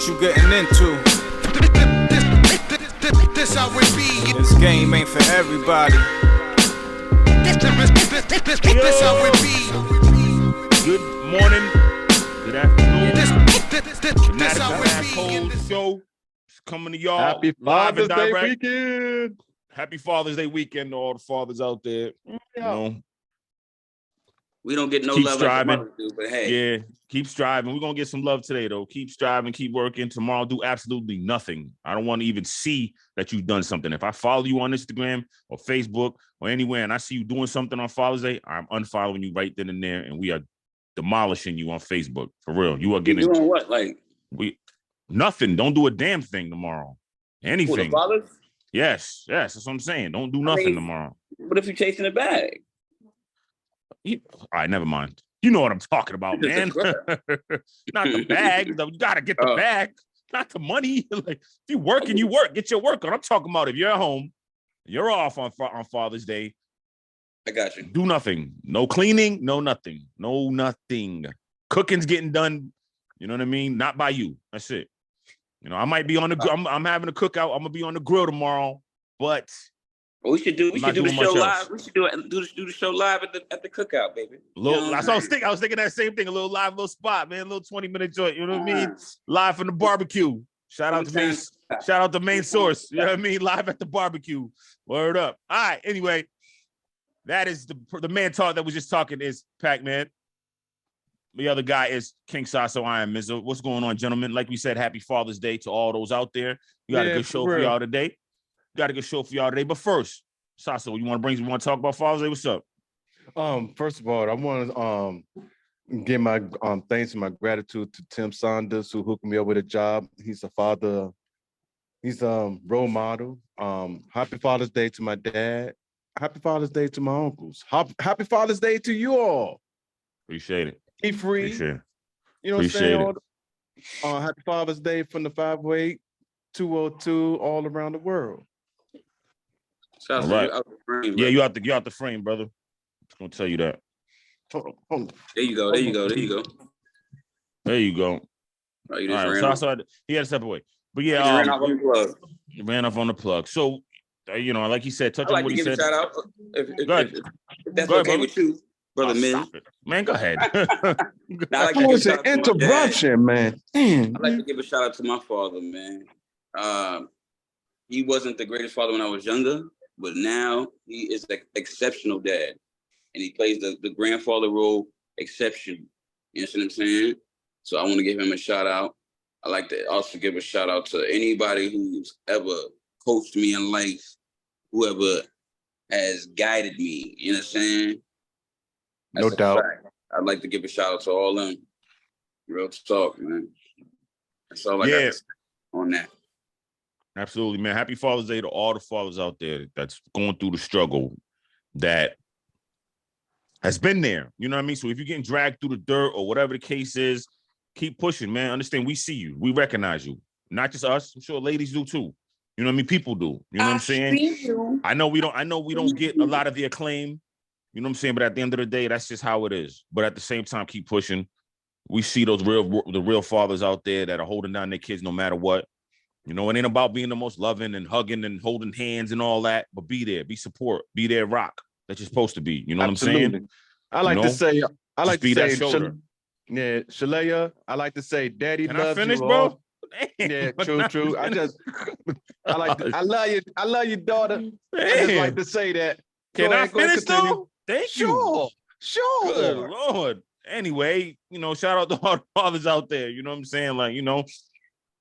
what you getting into. This how it be. This game ain't for everybody. This how it be. Good morning. Good afternoon. This how it Massholes show is coming to y'all. Happy live and Father's Day direct. weekend. Happy Father's Day weekend to all the fathers out there. You know, We don't get no keep love striving. like the mothers do, but hey. Yeah, keep striving. We're gonna get some love today, though. Keep striving, keep working. Tomorrow, do absolutely nothing. I don't want to even see that you've done something. If I follow you on Instagram or Facebook or anywhere and I see you doing something on Father's Day, I'm unfollowing you right then and there, and we are demolishing you on Facebook. For real. You are getting doing what? Like nothing. Don't do a damn thing tomorrow. Anything. the fathers? Yes, that's what I'm saying. Don't do nothing tomorrow. What if you're chasing a bag? All right, never mind. You know what I'm talking about, man. Not the bag. You gotta get the bag, not the money. Like if you working, you work. Get your work on. I'm talking about if you're at home, you're off on Father's Day. I got you. Do nothing. No cleaning. No nothing. No nothing. Cooking's getting done. You know what I mean? Not by you. That's it. You know, I might be on the. I'm having a cookout. I'm gonna be on the grill tomorrow, but. Well, we should do the show live. We should do the show live at the cookout, baby. I was thinking that same thing. A little live, little spot, man. A little 20-minute joint. You know what I mean? Live from the barbecue. Shout out to main source. You know what I mean? Live at the barbecue. Word up. All right. Anyway, that is the man talk that was just talking is Pac-Man. The other guy is King Sasso, I am Mizzo. What's going on, gentlemen? Like we said, happy Father's Day to all those out there. You got a good show for y'all today. But first, Sasso, you want to talk about Father's Day? What's up? First of all, I want to give my thanks and my gratitude to Tim Saunders, who hooked me up with a job. He's a father. He's a role model. Happy Father's Day to my dad. Happy Father's Day to my uncles. Happy Father's Day to you all. Appreciate it. Be free. Appreciate it. You know what I'm saying? Happy Father's Day from the 508, 202, all around the world. All right. Yeah, you out the frame, brother. Just gonna tell you that. Hold on. There you go. There you go. Oh, you all right, so he had to step away. But yeah, he ran off on the plug. So, like he said, touch on what he said. Shout out if that's go okay ahead, with you, brother Min. Man, go ahead. It's an interruption, man. I'd like to give a shout out to my father, man. He wasn't the greatest father when I was younger, but now he is an exceptional dad. And he plays the grandfather role exception. You know what I'm saying? So I want to give him a shout out. I like to also give a shout out to anybody who's ever coached me in life, whoever has guided me. You know what I'm saying? No doubt. I'd like to give a shout out to all of them. Real talk, man. That's all I got to say on that. Absolutely, man. Happy Father's Day to all the fathers out there that's going through the struggle that has been there. You know what I mean? So if you're getting dragged through the dirt or whatever the case is, keep pushing, man. Understand, we see you. We recognize you. Not just us. I'm sure ladies do too. You know what I mean? People do. You know what I'm saying? I know we don't get a lot of the acclaim. You know what I'm saying? But at the end of the day, that's just how it is. But at the same time, keep pushing. We see the real fathers out there that are holding down their kids no matter what. You know, it ain't about being the most loving and hugging and holding hands and all that, but be there, be support, be there, rock that you're supposed to be. You know what I'm saying? I like to say, Shalaya, I like to say, Daddy loves you. Bro? Yeah, true. I love you, daughter. Damn. I just like to say that. Can I finish though? Thank you. Sure. Good Lord. Anyway, shout out to all the fathers out there. You know what I'm saying? Like,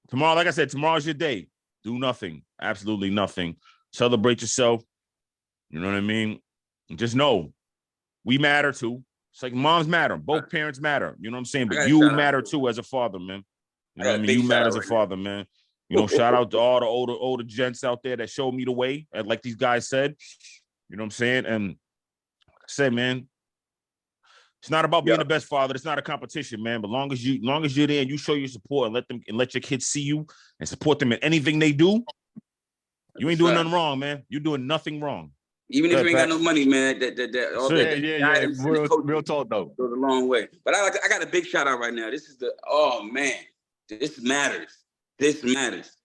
tomorrow, like I said, tomorrow's your day. Do nothing. Absolutely nothing. Celebrate yourself. You know what I mean? Just know we matter too. It's like moms matter. Both parents matter. You know what I'm saying? But you matter too as a father, man. You know what I mean? You matter as a father, man. Shout out to all the older gents out there that showed me the way, like these guys said. You know what I'm saying? And like I said, man, it's not about being the best father. It's not a competition, man. But long as you're there and you show your support and let your kids see you and support them in anything they do, you ain't doing nothing wrong, man. You're doing nothing wrong. Even if you ain't got no money, man, real talk though. Goes a long way. But I got a big shout out right now. This matters. this matters.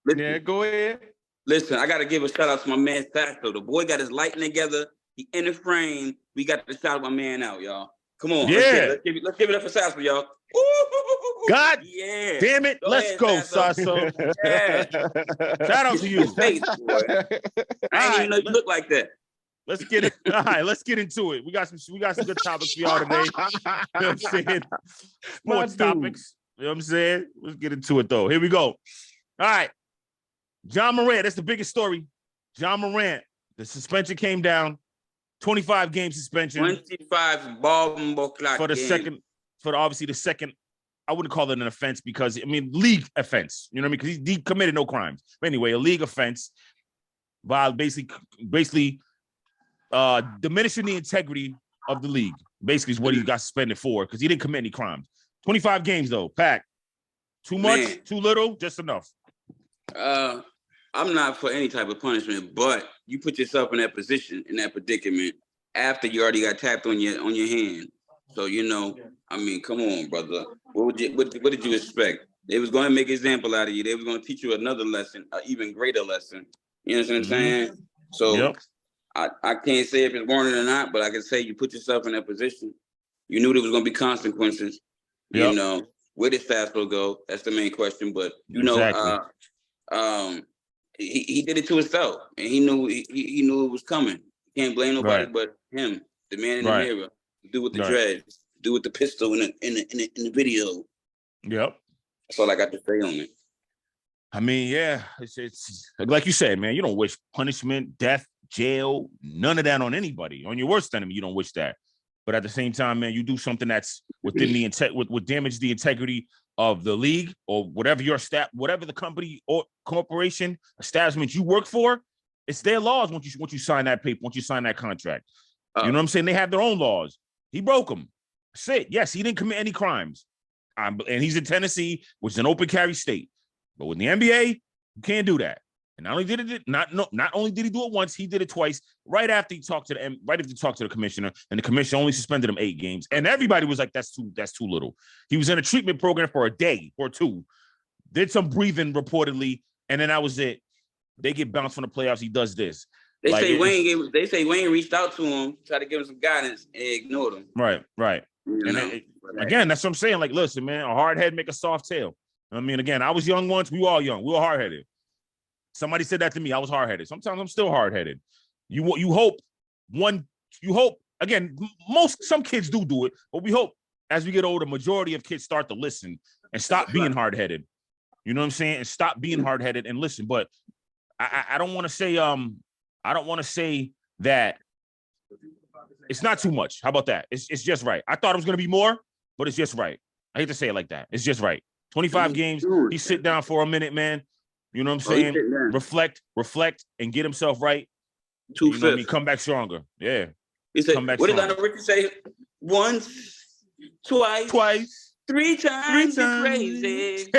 Listen, Yeah, go ahead. listen, I gotta give a shout out to my man Sasso. The boy got his lighting together. He in the frame. We got to shout my man out, y'all. Come on, Yeah. let's give it up for Sasso, y'all. Woo! God Yeah. damn it. Go Let's ahead, go, Sasso. Sasso. Yeah. Shout out to you. Your face, boy. I didn't even know you look like that. Let's get it. All right, let's get into it. We got some good topics for y'all today. You know what I'm saying? Sports topics. You know what I'm saying? Let's get into it though. Here we go. All right. Ja Morant, that's the biggest story. Ja Morant, the suspension came down. 25 game suspension. 25 ball clock for the game. second, obviously the second. I wouldn't call it an offense because league offense. You know what I mean? Because he committed no crimes. But anyway, a league offense by basically diminishing the integrity of the league. Basically, is what he got suspended for because he didn't commit any crimes. 25 games though, Pac. Too much, Man. too little, just enough. I'm not for any type of punishment, but you put yourself in that position, in that predicament, after you already got tapped on your hand. So come on, brother. What did you expect? They was going to make an example out of you. They was going to teach you another lesson, an even greater lesson. You know what I'm saying? So Yep. I can't say if it's warranted or not, but I can say you put yourself in that position. You knew there was going to be consequences. Yep. Where did Fastball go? That's the main question. But Exactly. he did it to himself, and he knew it was coming. Can't blame nobody but him, the man in the mirror, the dude with the dreads, the dude with the pistol in the video. Yep. That's all I got to say on it. I mean, yeah, it's like you said, man. You don't wish punishment, death, jail, none of that on anybody. On your worst enemy, you don't wish that. But at the same time, man, you do something that's within the would damage the integrity of the league or whatever your staff, whatever the company or corporation establishment you work for. It's their laws once you sign that paper, once you sign that contract. You know what I'm saying? They have their own laws. He broke them. That's it. Yes, he didn't commit any crimes, and he's in Tennessee, which is an open carry state. But with the NBA, you can't do that. And not only did he do it once, he did it twice. Right after he talked to the commissioner, and the commissioner only suspended him 8 games. And everybody was like, "That's too little." He was in a treatment program for a day or two, did some breathing reportedly, and then that was it. They get bounced from the playoffs. He does this. They say Wayne reached out to him, tried to give him some guidance, and ignored him. Right. Again, that's what I'm saying. Like, listen, man, a hard head make a soft tail. I mean, again, I was young once. We were all young. We were hard-headed. Somebody said that to me. I was hard-headed. Sometimes I'm still hard-headed. You hope again, some kids do it, but we hope as we get older, majority of kids start to listen and stop being hard-headed. You know what I'm saying? And stop being hard-headed and listen. But I don't want to say that it's not too much. How about that? It's just right. I thought it was gonna be more, but it's just right. I hate to say it like that. It's just right. 25 games. He sit down for a minute, man. You know what I'm saying? Reflect, and get himself right. 2 You know what I mean? Come back stronger. Yeah. He said, come back what did stronger. Lionel Richie say? Once, twice, 3 times. You're crazy.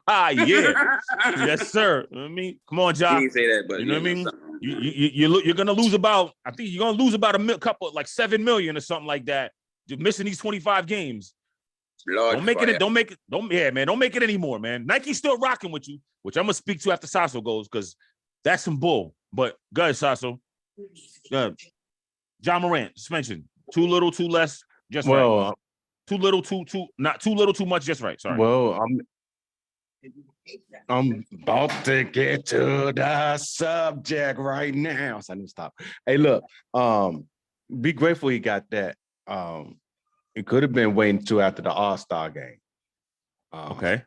Yeah. Yes, sir. You know what I mean? Come on, Ja. He didn't say that, but you know what I mean? You're gonna lose about, I think you're gonna lose about like 7 million or something like that. Just missing these 25 games. Lord Don't make it anymore, man. Nike's still rocking with you, which I'm gonna speak to after Sasso goes, because that's some bull. But go ahead, Sasso. Ja Morant, suspension. Too little, too less, just right. Too little, not too little, too much, just right. Sorry. Well, I'm about to get to the subject right now. So I need to stop. Hey, look, be grateful he got that. It could have been waiting until after the All-Star game. Okay.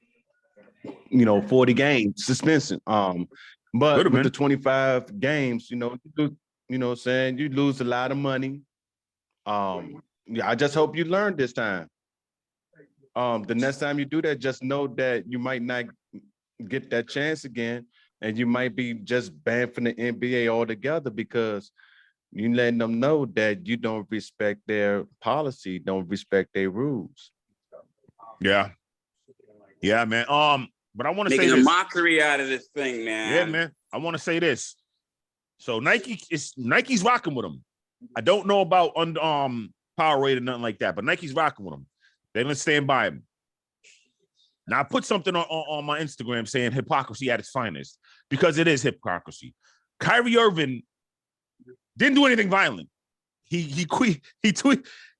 40 games suspension. But with the 25 games, what I'm saying, you lose a lot of money. I just hope you learn this time. The next time you do that, just know that you might not get that chance again, and you might be just banned from the NBA altogether because you letting them know that you don't respect their policy, don't respect their rules. Yeah, man. But I want to say making a this. mockery out of this thing, man. Yeah, man. I want to say this. So Nike's rocking with him. I don't know about Powerade or nothing like that, but Nike's rocking with him. They don't stand by him. Now I put something on my Instagram saying hypocrisy at its finest because it is hypocrisy. Kyrie Irving didn't do anything violent. He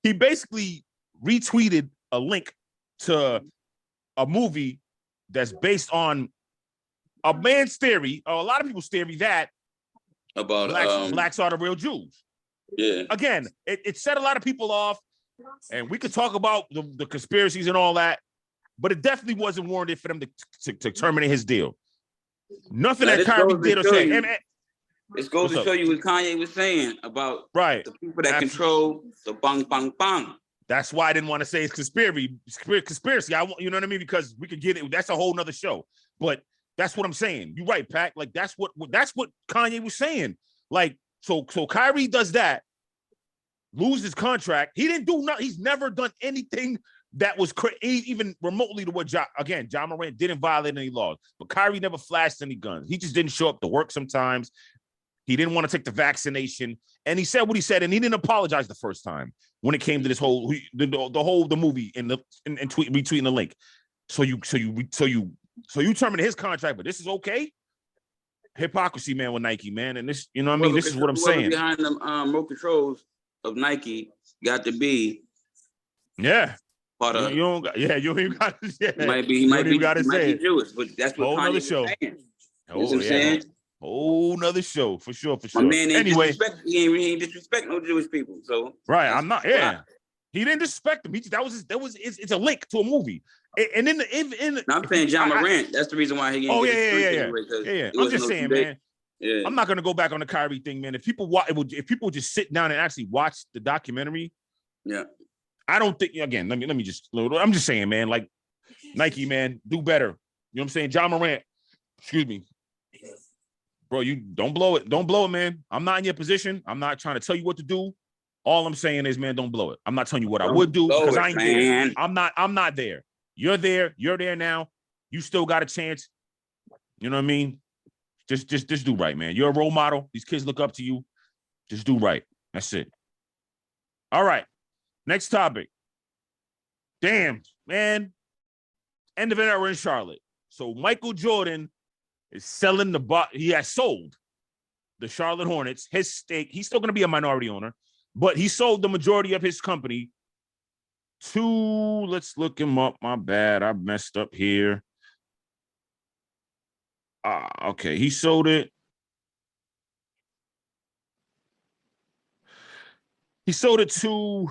basically retweeted a link to a movie that's based on a man's theory, or a lot of people's theory, that About blacks are the real Jews. Yeah. Again, it set a lot of people off, and we could talk about the conspiracies and all that, but it definitely wasn't warranted for them to terminate his deal. Nothing that Kyrie did or said. This goes to show you what Kanye was saying about the people that control the bang, bang, bang. That's why I didn't want to say it's conspiracy. You know what I mean? Because we could get it. That's a whole nother show. But that's what I'm saying. You're right, Pac. Like that's what Kanye was saying. Like so Kyrie does that, loses his contract. He didn't do nothing. He's never done anything that was even remotely to what Ja Morant didn't violate any laws. But Kyrie never flashed any guns. He just didn't show up to work sometimes. He didn't want to take the vaccination, and he said what he said, and he didn't apologize the first time when it came to this whole the movie and retweeting the link. So you terminate his contract, but this is okay. Hypocrisy, man, with Nike, man, and this, you know what I mean. This is what I'm saying. Behind them remote controls of Nike got to be part of. You don't even got to. Yeah. He might be Jewish, but that's what Kanye was saying. You know what I'm saying? Whole nother show for sure. My man ain't he ain't disrespect no Jewish people. So I'm not. Yeah, he didn't disrespect them. It's a link to a movie. And in I'm saying Ja Morant. That's the reason why he. I'm just saying, man. Yeah. I'm not gonna go back on the Kyrie thing, man. If people just sit down and actually watch the documentary, I don't think. Again, let me just. I'm just saying, man. Like Nike, man, do better. You know what I'm saying? Ja Morant. Excuse me. Bro, you don't blow it. Don't blow it, man. I'm not in your position. I'm not trying to tell you what to do. All I'm saying is, man, don't blow it. I'm not telling you what I would do because I ain't there. I'm not there. You're there. You're there now. You still got a chance. You know what I mean? Just do right, man. You're a role model. These kids look up to you. Just do right. That's it. All right. Next topic. Damn, man. End of an era in Charlotte. So Michael Jordan is selling he has sold the Charlotte Hornets, his stake. He's still going to be a minority owner, but he sold the majority of his company to, let's look him up. My bad. I messed up here. Okay. He sold it. He sold it to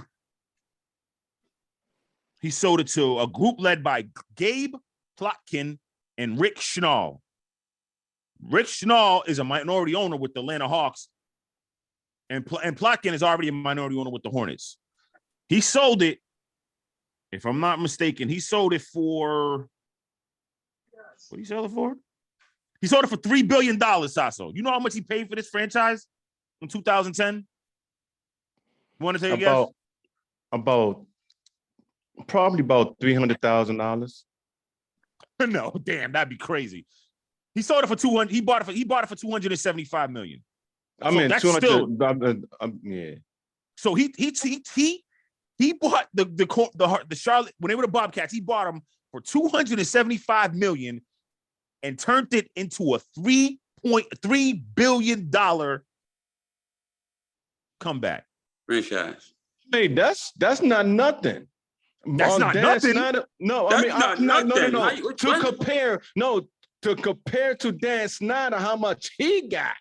a group led by Gabe Plotkin and Rick Schnall. Rick Schnall is a minority owner with the Atlanta Hawks, and Plotkin is already a minority owner with the Hornets. He sold it, if I'm not mistaken, he sold it for, what did he sell it for? He sold it for $3 billion, Sasso. You know how much he paid for this franchise in 2010? You want to take a guess? Probably about $300,000. No, damn, that'd be crazy. He sold it for 200. He bought it for 275 million. I mean, that's 200. Still, yeah. So he bought the Charlotte when they were the Bobcats. He bought them for 275 million and turned it into a $3.3 billion comeback franchise. Hey, that's not nothing. That's not nothing. No. To compare to Dan Snyder, how much he got?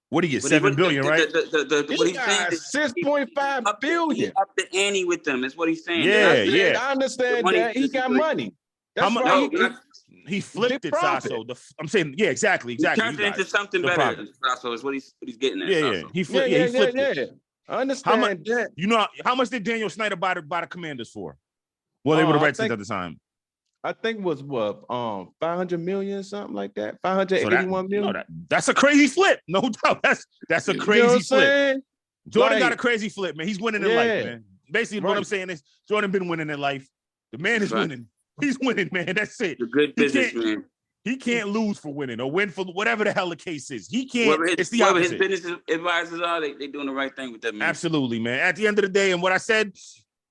What do you get? $7 billion, right? What he's saying is 6.5 billion. Up the ante with them. That's what he's saying. Yeah. I understand that he got money. That's right. He flipped it, Sasso. I'm saying, yeah, exactly. He turned it into something better. Sasso is what he's getting at. Yeah. He flipped it. I understand that. You know how much did Daniel Snyder buy the Commanders for? Well, they were the Redskins at the time. I think it was 500 million, something like that. 581 million. That's a crazy flip, no doubt. That's a crazy flip. Jordan got a crazy flip, man. He's winning in life, man. Basically, what I'm saying is Jordan been winning in life. The man is winning. He's winning, man. That's it. It's a good business, man. He can't lose for winning or win for whatever the hell the case is. He can't. It's the opposite. His business advisors are, they doing the right thing with that, man. Absolutely, man. At the end of the day, and what I said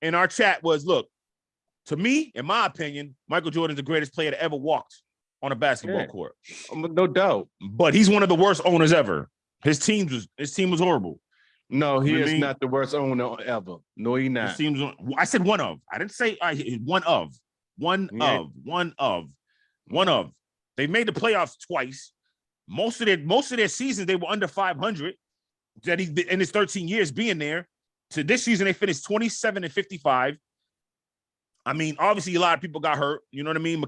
in our chat was, look, To me, in my opinion, Michael Jordan's the greatest player that ever walked on a basketball court. No doubt. But he's one of the worst owners ever. His team was horrible. No, he You know what is I mean? not the worst owner ever. No, he not. I said one of. I didn't say one of. One of. They made the playoffs twice. Most of their seasons they were under 500. That he in his 13 years being there. To this season they finished 27-55. I mean, obviously a lot of people got hurt. You know what I mean?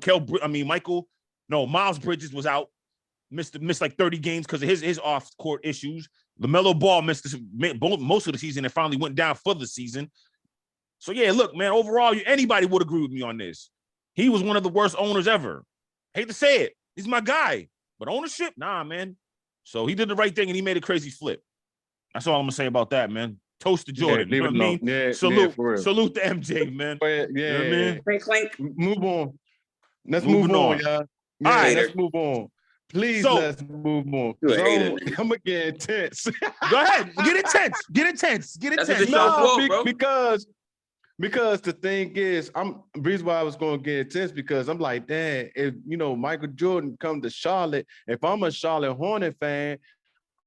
Miles Bridges was out, missed like 30 games because of his off-court issues. LaMelo Ball missed most of the season and finally went down for the season. So yeah, look, man, overall, anybody would agree with me on this. He was one of the worst owners ever. Hate to say it. He's my guy. But ownership, nah, man. So he did the right thing and he made a crazy flip. That's all I'm gonna say about that, man. Toast to Jordan. You know what I mean? Yeah, salute to MJ, man. Yeah, you know what I mean? Clink, clink. Move on. Let's move on, y'all. Yeah, All right, let's move on. Please, let's move on. I'm gonna get intense. Go ahead, get intense. That's what the show's for, bro. Because the thing is, reason why I was going to get intense because I'm like, damn, if Michael Jordan come to Charlotte, if I'm a Charlotte Hornet fan,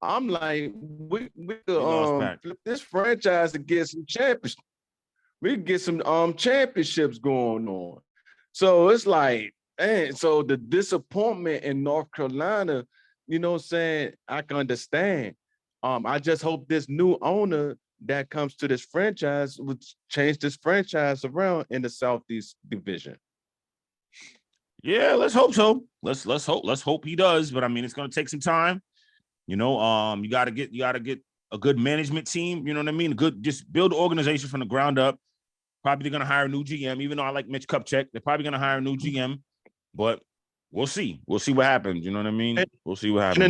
I'm like, we could flip this franchise and get some championships. We could get some championships going on. So it's like, and so the disappointment in North Carolina, you know what I'm saying, I can understand. I just hope this new owner that comes to this franchise would change this franchise around in the Southeast Division. Yeah, let's hope so. Let's hope he does. But I mean, it's gonna take some time. You gotta get a good management team. You know what I mean? Just build the organization from the ground up. Probably gonna hire a new GM, even though I like Mitch Kupchak. They're probably gonna hire a new GM, but we'll see. We'll see what happens. You know what I mean? We'll see what happens.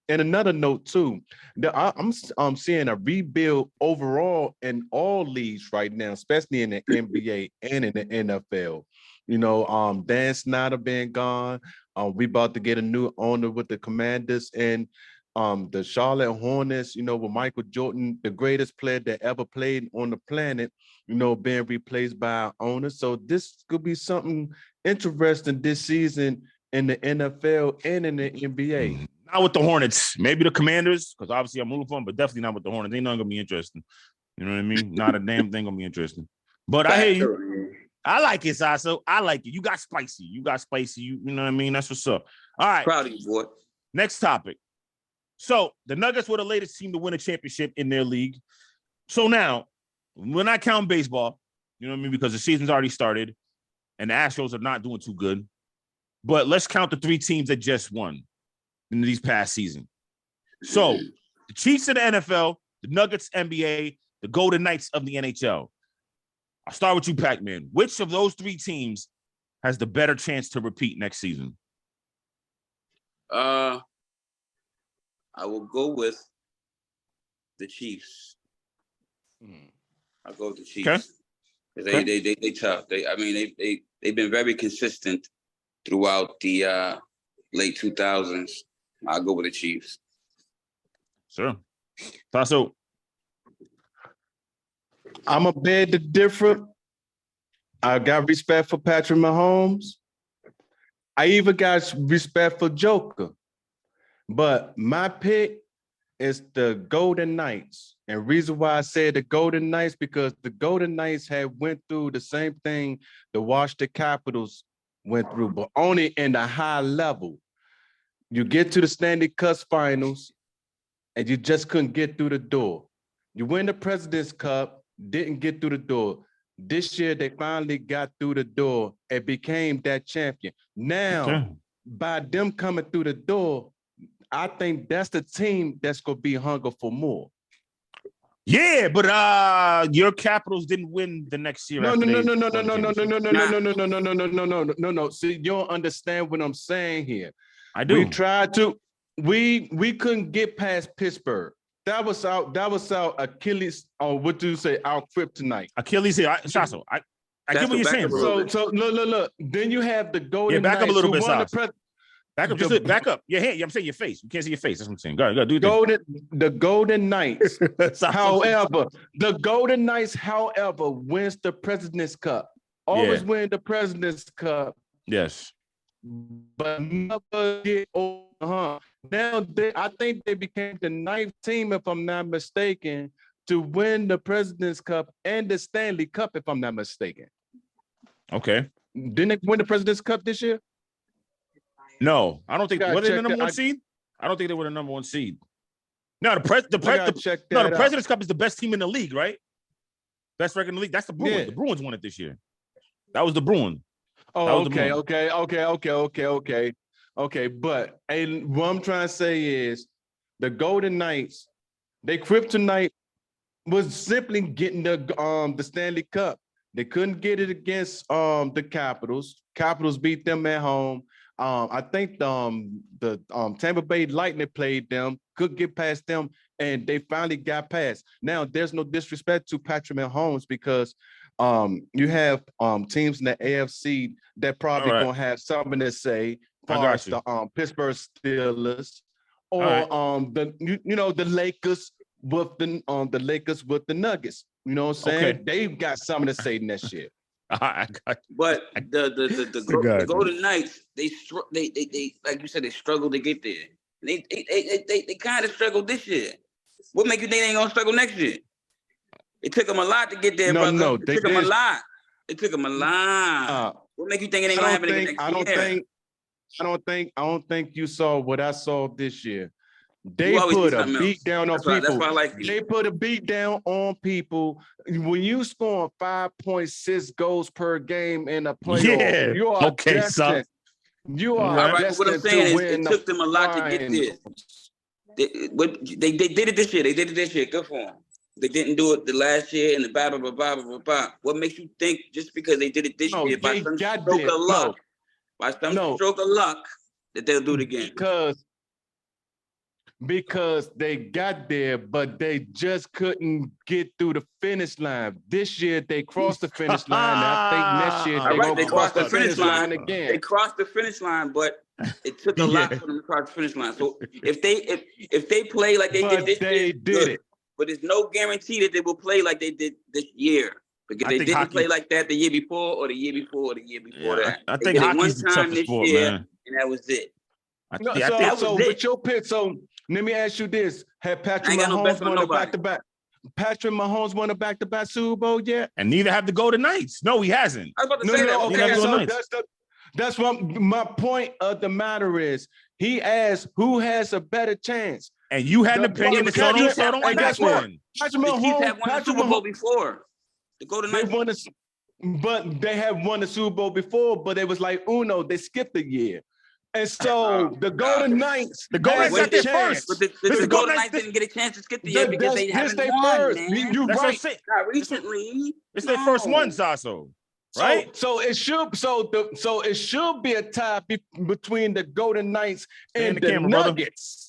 And another note too, I'm seeing a rebuild overall in all leagues right now, especially in the NBA and in the NFL. Dan Snyder being gone. We about to get a new owner with the Commanders and the Charlotte Hornets, with Michael Jordan, the greatest player that ever played on the planet, being replaced by our owner. So this could be something interesting this season in the NFL and in the NBA. Not with the Hornets. Maybe the Commanders, because obviously I'm rooting for them, but definitely not with the Hornets. Ain't nothing gonna be interesting. You know what I mean? Not a damn thing gonna be interesting. But I hear you. I like it, Sasso. I like it. You got spicy. You know what I mean? That's what's up. All right. Proud of you, boy. Next topic. So the Nuggets were the latest team to win a championship in their league. So now, we're not counting baseball, you know what I mean? Because the season's already started and the Astros are not doing too good. But let's count the three teams that just won in these past season. So the Chiefs of the NFL, the Nuggets NBA, the Golden Knights of the NHL. I'll start with you, Pac-Man. Which of those three teams has the better chance to repeat next season? I will go with the Chiefs. I'll go with the Chiefs. Okay. They tough. They've been very consistent throughout the late 2000s. I'll go with the Chiefs. Sure. Tasso. I'm a bit different. I got respect for Patrick Mahomes. I even got respect for Joker. But my pick is the Golden Knights. And reason why I said the Golden Knights, because the Golden Knights had went through the same thing the Washington Capitals went through, but only in the high level. You get to the Stanley Cup finals, and you just couldn't get through the door. You win the President's Cup, didn't get through the door. This year, they finally got through the door and became that champion. Now, by them coming through the door, I think that's the team that's going to be hungry for more. Yeah, but your Capitals didn't win the next year. No. See, you don't understand what I'm saying here. I do. We tried to. We couldn't get past Pittsburgh. That was our Achilles. Or what do you say? Our kryptonite. Achilles here. Shasso, I get what you're saying. So look. Then you have the Golden Knights. Back up a little bit, Back up, just back up. Your hand. I'm saying your face. You can't see your face. That's what I'm saying. Go do it. The Golden Knights, however, wins the President's Cup. Always win the President's Cup. Yes. But never get over the hump. Now, I think they became the 9th team, if I'm not mistaken, to win the President's Cup and the Stanley Cup, if I'm not mistaken. Okay. Didn't they win the President's Cup this year? No, I don't think. Were they the number one seed? I don't think they were the number one seed. No, the President's Cup is the best team in the league, right? Best record in the league. That's the Bruins. Yeah. The Bruins won it this year. That was the Bruins. Oh, okay. But what I'm trying to say is the Golden Knights, their kryptonite was simply getting the Stanley Cup. They couldn't get it against the Capitals. Capitals beat them at home. I think the Tampa Bay Lightning played them, could get past them, and they finally got past. Now, there's no disrespect to Patrick Mahomes because you have teams in the AFC that probably gonna have something to say. As the Pittsburgh Steelers or the Lakers with the Lakers with the Nuggets. You know what I'm saying? Okay. They've got something to say next year. But the Golden Knights, they like you said, they struggled to get there. They kind of struggled this year. What make you think they ain't gonna struggle next year? It took them a lot to get there, brother. No, it took them a lot. It took them a lot. What make you think it ain't gonna happen next year? I don't think you saw what I saw this year. They put a beat down on people. That's why I like you. They put a beat down on people. When you score 5.6 goals per game in a playoff, you are destined. You are destined. What I'm saying is, it took them a lot to get this. They did it this year. They did it this year. Good for them. They didn't do it the last year and the blah, blah, blah, blah, blah, blah. What makes you think just because they did it this year by some stroke of luck, stroke of luck, that they'll do it again? Because they got there, but they just couldn't get through the finish line. This year they crossed the finish line. And I think next year they crossed the finish line again. They crossed the finish line, but it took a lot for them to cross the finish line. So if they play like they did this year, good. But there's no guarantee that they will play like they did this year. Because they didn't play like that the year before or the year before or the year before that. I think hockey's the toughest sport, man. And that was it. With your pick, so let me ask you this: Have Patrick Mahomes won a back-to-back? Patrick Mahomes won a back-to-back Super Bowl yet? And neither have the Golden Knights. No, he hasn't. I was about to say that. Okay, that's what my point of the matter is. He asked who has a better chance. And you had an opinion, so don't like that one. Patrick Mahomes had won the Super Bowl before. The Golden Knights. But they have won the Super Bowl before, but it was like Uno, they skipped a year. And so the Golden Knights, got their first. But the Golden Knights didn't get a chance to skip the year because they haven't won, man. You're right. Not recently. It's their first one, Sasso. Right? So it should be a tie between the Golden Knights and the Nuggets.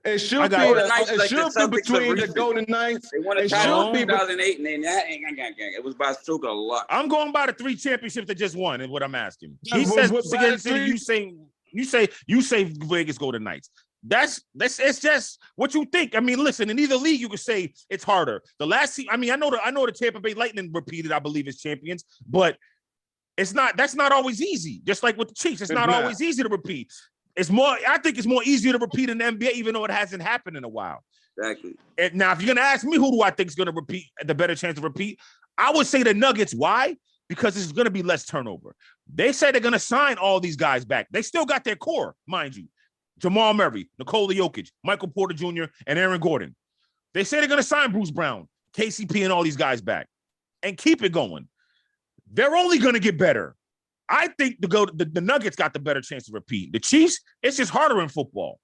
It should be between the Golden Knights. They won a title in 2008, and then it was by stroke of luck. I'm going by the 3 championships they just won, is what I'm asking. He says you say Vegas Golden Knights. It's just what you think. I mean, listen, in either league you could say it's harder. The last team, I mean, I know the Tampa Bay Lightning repeated, I believe, as champions, but that's not always easy. Just like with the Chiefs, it's not always easy to repeat. I think it's more easier to repeat in the NBA, even though it hasn't happened in a while. Exactly. And now, if you're gonna ask me who do I think is gonna repeat, the better chance to repeat, I would say the Nuggets. Why? Because it's gonna be less turnover. They say they're gonna sign all these guys back. They still got their core, mind you. Jamal Murray, Nikola Jokic, Michael Porter Jr., and Aaron Gordon. They say they're gonna sign Bruce Brown, KCP, and all these guys back and keep it going. They're only gonna get better. I think the Nuggets got the better chance to repeat. The Chiefs, it's just harder in football.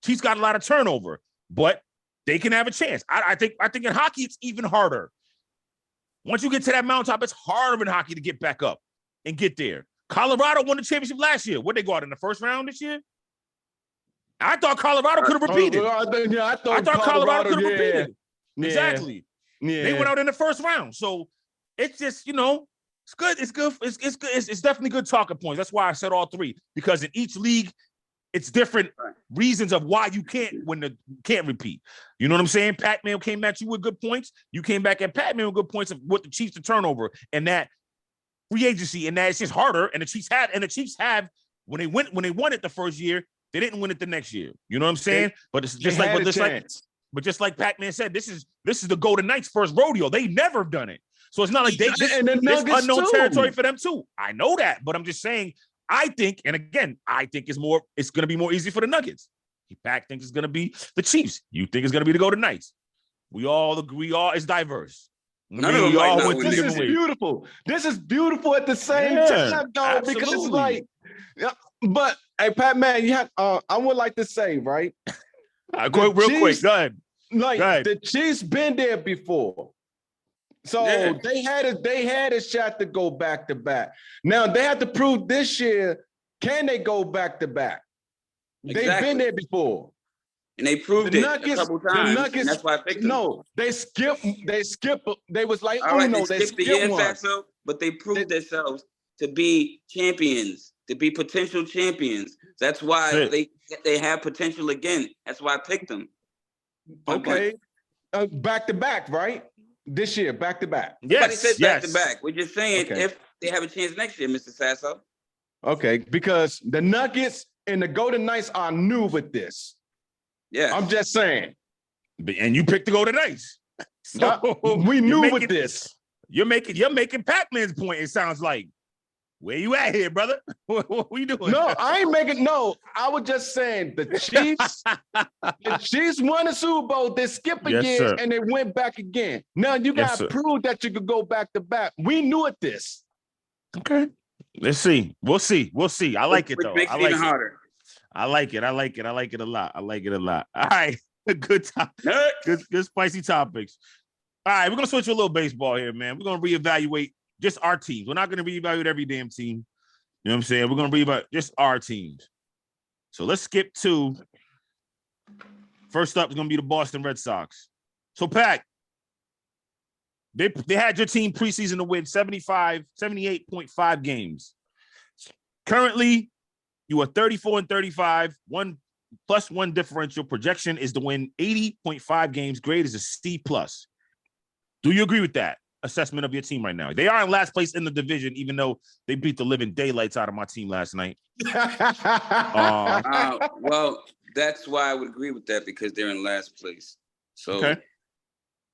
Chiefs got a lot of turnover, but they can have a chance. I think in hockey it's even harder. Once you get to that mountaintop, it's harder in hockey to get back up and get there. Colorado won the championship last year. Where'd they go out in the first round this year? I thought Colorado could have repeated. I thought Colorado could have repeated. Yeah. Exactly. Yeah. They went out in the first round. So it's just, it's good. It's good. It's good. It's definitely good talking points. That's why I said all 3, because in each league, It's different reasons of why you can't can't repeat. You know what I'm saying? Pac-Man came at you with good points. You came back at Pac-Man with good points of what the Chiefs to turnover and that free agency, and that it's just harder. And the Chiefs have when they won it the first year, they didn't win it the next year. You know what I'm saying? But it's just just like Pac-Man said, this is the Golden Knights' first rodeo. They never done it. So it's not like this unknown territory for them too. I know that, but I'm just saying, I think it's going to be more easy for the Nuggets. Pac thinks it's going to be the Chiefs. You think it's going to be the Golden Knights. We all agree. It's diverse. This is beautiful. This is beautiful at the same time, though, absolutely. because it's like, but hey, Pat, man, you have. I would like to say, right? Quick. Go ahead. Like the Chiefs been there before. So they had a shot to go back to back. Now they have to prove this year, can they go back to back? Exactly. They've been there before. And they proved it a couple times. The Nuggets, that's why I picked them. No, they skip. They was like, they skipped the year, Fatso, but they proved themselves to be champions, to be potential champions. That's why they have potential again. That's why I picked them. Okay. Back to back, right? This year, back to back. Nobody said back to back. We're just saying if they have a chance next year, Mr. Sasso. Okay, because the Nuggets and the Golden Knights are new with this. Yeah, I'm just saying. And you picked the Golden Knights. So we knew with this. You're making Pac-Man's point. It sounds like. Where you at here, brother? What you doing? No, I ain't making. No, I was just saying the Chiefs won a Super Bowl. They skipped a year and they went back again. Now you got to prove that you could go back to back. We knew it. This. Okay. Let's see. We'll see. I like it though. Makes it even harder. I like it. I like it a lot. All right. Good time. Good spicy topics. All right, we're gonna switch to a little baseball here, man. We're gonna reevaluate just our teams. We're not going to reevaluate every damn team. You know what I'm saying? We're going to reevaluate just our teams. So let's skip to first up is going to be the Boston Red Sox. So, Pac, they had your team preseason to win 78.5 games. Currently, you are 34-35, +1 differential. Projection is to win 80.5 games. Grade is a C+. Do you agree with that assessment of your team right now? They are in last place in the division, even though they beat the living daylights out of my team last night. Well, that's why I would agree with that, because they're in last place. So,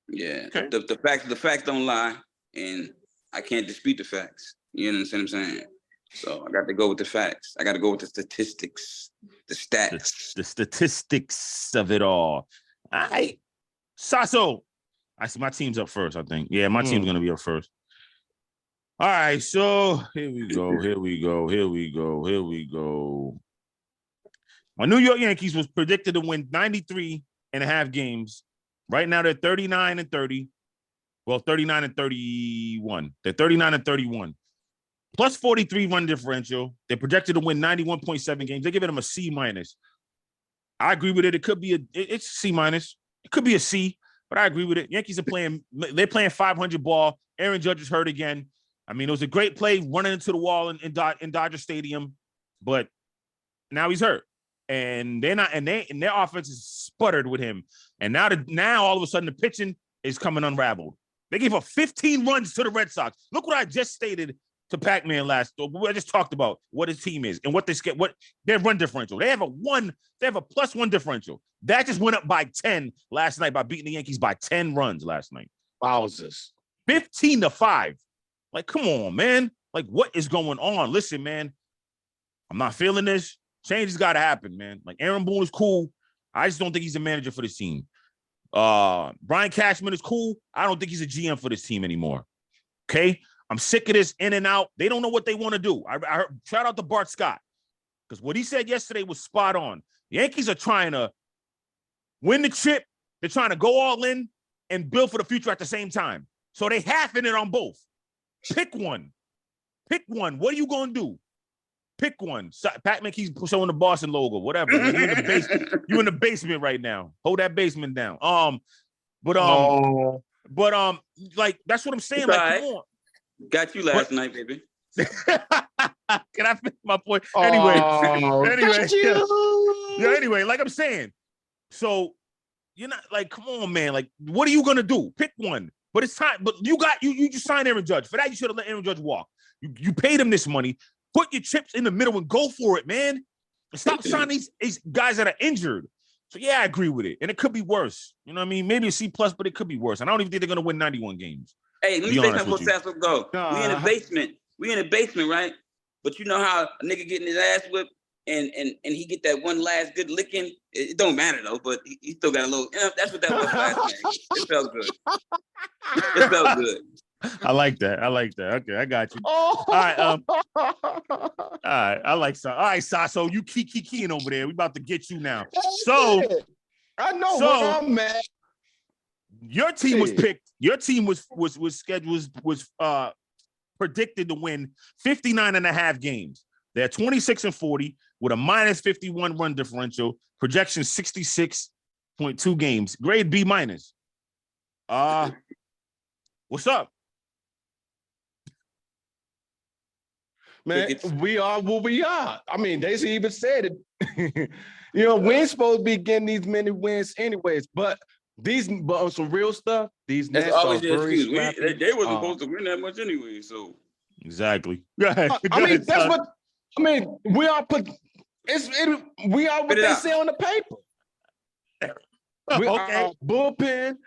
the facts don't lie, and I can't dispute the facts. You understand what I'm saying? So I got to go with the facts. I got to go with the statistics, the stats, the statistics of it all. All right, Sasso. I see my team's up first, I think. Yeah, my team's going to be up first. All right, so here we go. My New York Yankees was predicted to win 93.5 games. Right now, they're 39-30. Well, 39-31. They're 39-31. Plus 43 run differential. They're projected to win 91.7 games. They're giving them a C-. I agree with it. It could be it's C-. It could be a C. But I agree with it. Yankees are they're playing 500 ball. Aaron Judge is hurt again. I mean, it was a great play running into the wall in Dodger Stadium, but now he's hurt. And they're not, and their offense is sputtered with him. And now all of a sudden the pitching is coming unraveled. They gave up 15 runs to the Red Sox. Look what I just stated to Pac-Man I just talked about what his team is and what their run differential. They have a +1 differential. That just went up by 10 last night by beating the Yankees by 10 runs last night. Wowzers. 15-5. Like, come on, man. Like, what is going on? Listen, man, I'm not feeling this. Change has got to happen, man. Like, Aaron Boone is cool. I just don't think he's a manager for this team. Brian Cashman is cool. I don't think he's a GM for this team anymore. Okay? I'm sick of this in and out. They don't know what they want to do. I heard, shout out to Bart Scott, because what he said yesterday was spot on. The Yankees are trying to win the chip. They're trying to go all in and build for the future at the same time. So they half-in it on both. Pick one. What are you going to do? Pick one. Pac-Man keeps showing the Boston logo, whatever. You in the basement right now. Hold that basement down. Like, that's what I'm saying. Like, come on. Got you last night, baby. Can I finish my point? Anyway, got you. yeah. Anyway, like I'm saying, so you're not like, come on, man. Like, what are you gonna do? Pick one. But it's time. But you just signed Aaron Judge. For that, you should have let Aaron Judge walk. You paid him this money. Put your chips in the middle and go for it, man. Stop signing these guys that are injured. So yeah, I agree with it. And it could be worse. You know what I mean? Maybe a C+, but it could be worse. And I don't even think they're gonna win 91 games. Hey, let me say something before Sasso go. We in the basement. We in the basement, right? But you know how a nigga getting his ass whipped and he get that one last good licking. It don't matter though, but he still got a little. That's what that was last night. It felt good. It felt good. I like that. Okay, I got you. All right. All right. I like Sasso. All right, Sasso, you keying over there. We about to get you now. So I know where I'm at. Your team was picked. Your team was scheduled was predicted to win 59.5 games. They're 26-40 with a minus 51 run differential. Projection 66.2 games. Grade B minus. What's up? Man, we are what we are. I mean, they even said it. We ain't supposed to be getting these many wins anyways, but on some real stuff, these Nets are very scrappy. They wasn't supposed to win that much anyway, so. Exactly. Go ahead. We are what they say on the paper. We are bullpen.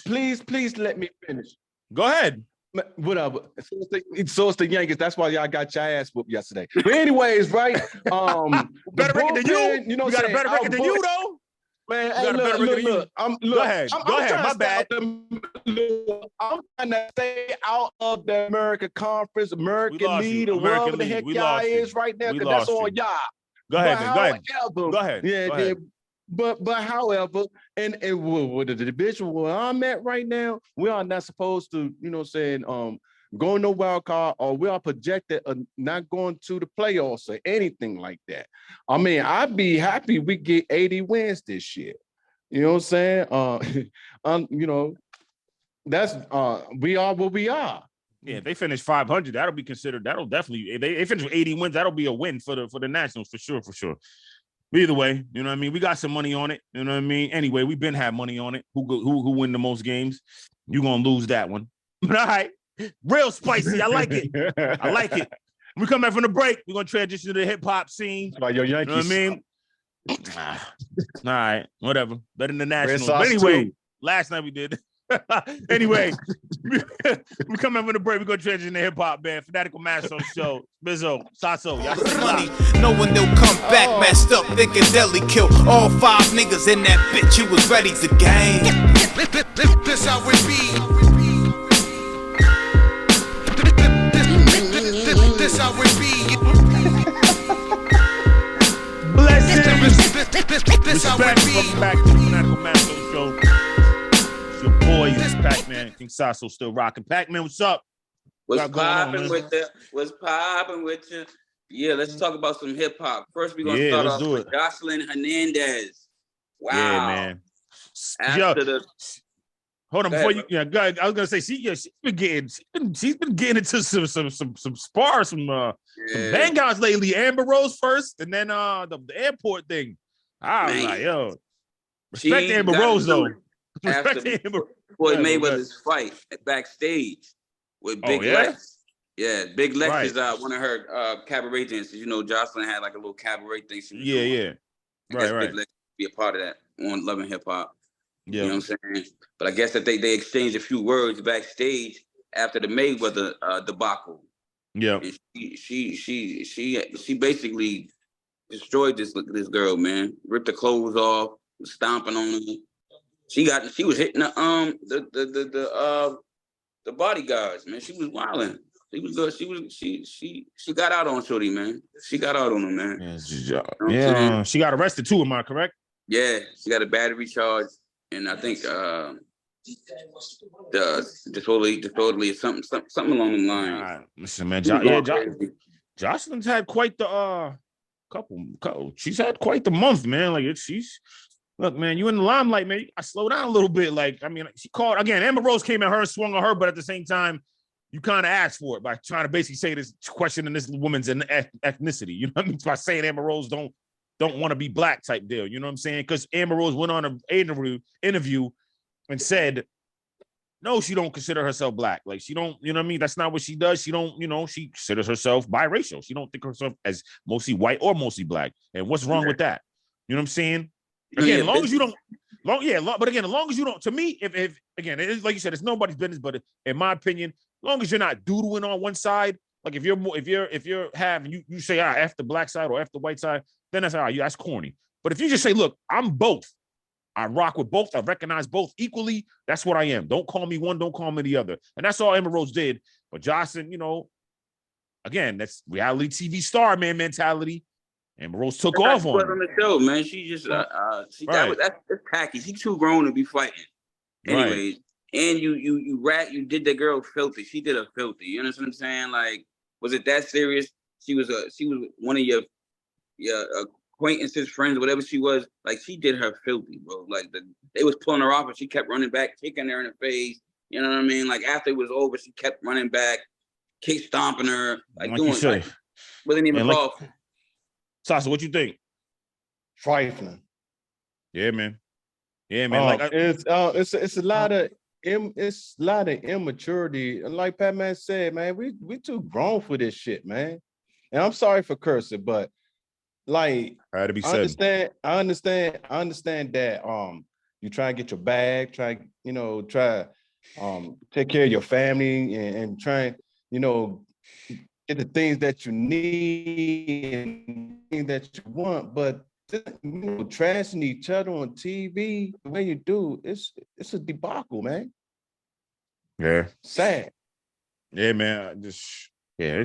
Please let me finish. Go ahead. Whatever. So it's the Yankees. That's why y'all got your ass whooped yesterday. But anyways, right? Better record than you. You got a better record than you, though. Man, hey, look. Go ahead. My bad. I'm trying to stay out of the American Conference, American League, or whatever the heck y'all is right now, because that's all y'all. Go ahead. Go ahead. Yeah. But however, and with the division where I'm at right now, we are not supposed to, go no wild card, or we are projected not going to the playoffs or anything like that. I mean, I'd be happy we get 80 wins this year. You know what I'm saying? That's we are what we are. Yeah, if they finish 500, that'll be considered. That'll definitely. If they finish with 80 wins, that'll be a win for the Nationals for sure. But either way, you know what I mean? We got some money on it. You know what I mean? Anyway, we've been had money on it. Who win the most games? You're going to lose that one. But all right. Real spicy. I like it. When we come back from the break, we're going to transition to the hip-hop scene. About your Yankees. You know what I mean? All right. Whatever. Better than the Nationals. But anyway, last night we did. Anyway, we come back from the break. We're going to transition to hip-hop, man. Fanatical Massholes show. Bizzo, Sasso. Y'all money, knowing they'll come back messed up, thinking Deli killed all 5 niggas in that bitch. You was ready to game. This how it be. This how it be. Blessings. This how it be. Welcome back to the Fanatical Massholes show. It's your boy, Pac-Man. King Sasso still rocking. Pac-Man, what's up? What's popping with you? Yeah, let's talk about some hip hop. First, we're gonna start off with Joseline Hernandez. Wow. Yeah, man. Hold on, before you. Yeah, go ahead. I was gonna say, she's been getting into some spars, some bangouts lately. Amber Rose first, and then the airport thing. I was like, yo, respect Amber Rose though. Respect Amber. Floyd Mayweather's fight backstage with Big Lex. Yeah, Big Lex is one of her cabaret dancers. You know, Joseline had like a little cabaret thing. Yeah. Right. Big Lex be a part of that on Love and Hip Hop. Yeah. You know what I'm saying? But I guess that they exchanged a few words backstage after the Mayweather debacle. Yeah. And she basically destroyed this girl, man. Ripped her clothes off, was stomping on her. She was hitting the bodyguards, man. She was wilding. She was good. She got out on Shorty, man. She got out on him, man. Yeah. She got arrested too. Am I correct? Yeah, she got a battery charge, and I think disorderly something along the line. Listen, man. Joseline's had quite the couple. She's had quite the month, man. Like look, man, you in the limelight, man. I slow down a little bit. Like, I mean, she called again. Amber Rose came at her, swung on her, but at the same time, you kind of asked for it by trying to basically say this, questioning this woman's ethnicity. You know what I mean? By saying Amber Rose don't want to be black type deal. You know what I'm saying? Because Amber Rose went on an interview and said, no, she don't consider herself black. Like she don't, you know what I mean? That's not what she does. She don't, she considers herself biracial. She don't think herself as mostly white or mostly black. And what's wrong with that? You know what I'm saying? Again, as long as you don't, but again, as long as you don't, to me, if again, it is like you said, it's nobody's business. But in my opinion, as long as you're not doodling on one side, like if you're having you say F the black side or F the white side, then that's that's corny. But if you just say, look, I'm both. I rock with both. I recognize both equally. That's what I am. Don't call me one. Don't call me the other. And that's all Amber Rose did. But Joseline, again, that's reality TV star man mentality. Amber Rose took off on her. On the show, man. She just that's tacky. She's too grown to be fighting. Anyways, and you did that girl filthy. She did her filthy. You know what I'm saying? Like, was it that serious? She was one of your acquaintances, friends, whatever she was. Like, she did her filthy, bro. Like they was pulling her off and she kept running back, kicking her in the face. You know what I mean? Like after it was over, she kept running back, kick stomping her, like doing wasn't even called. Sasa, what you think? Trifling. Yeah, man. Yeah, man. It's a lot of immaturity. And like Pat Man said, man, we too grown for this shit, man. And I'm sorry for cursing, but like I understand that you try and get your bag, try take care of your family and try get the things that you need and things that you want, but trashing each other on TV the way you do, it's a debacle, man. Yeah. Sad. Yeah, man. It's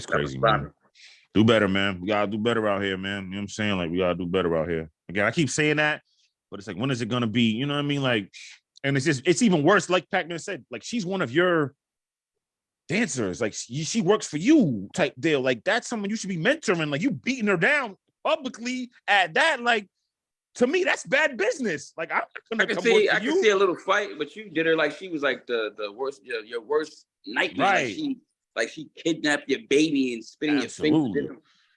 crazy, man. Do better, man. We gotta do better out here, man. You know what I'm saying? Like, we gotta do better out here. Again, I keep saying that, but it's like, when is it gonna be? You know what I mean? Like, and it's even worse, like Pac-Man said, like she's one of your dancers, like she works for you type deal. Like, that's someone you should be mentoring. Like, you beating her down publicly at that, like, to me, that's bad business. Like, I can see a little fight, but you did her like she was like the worst, your worst nightmare. Right. Like she kidnapped your baby and spit in your face.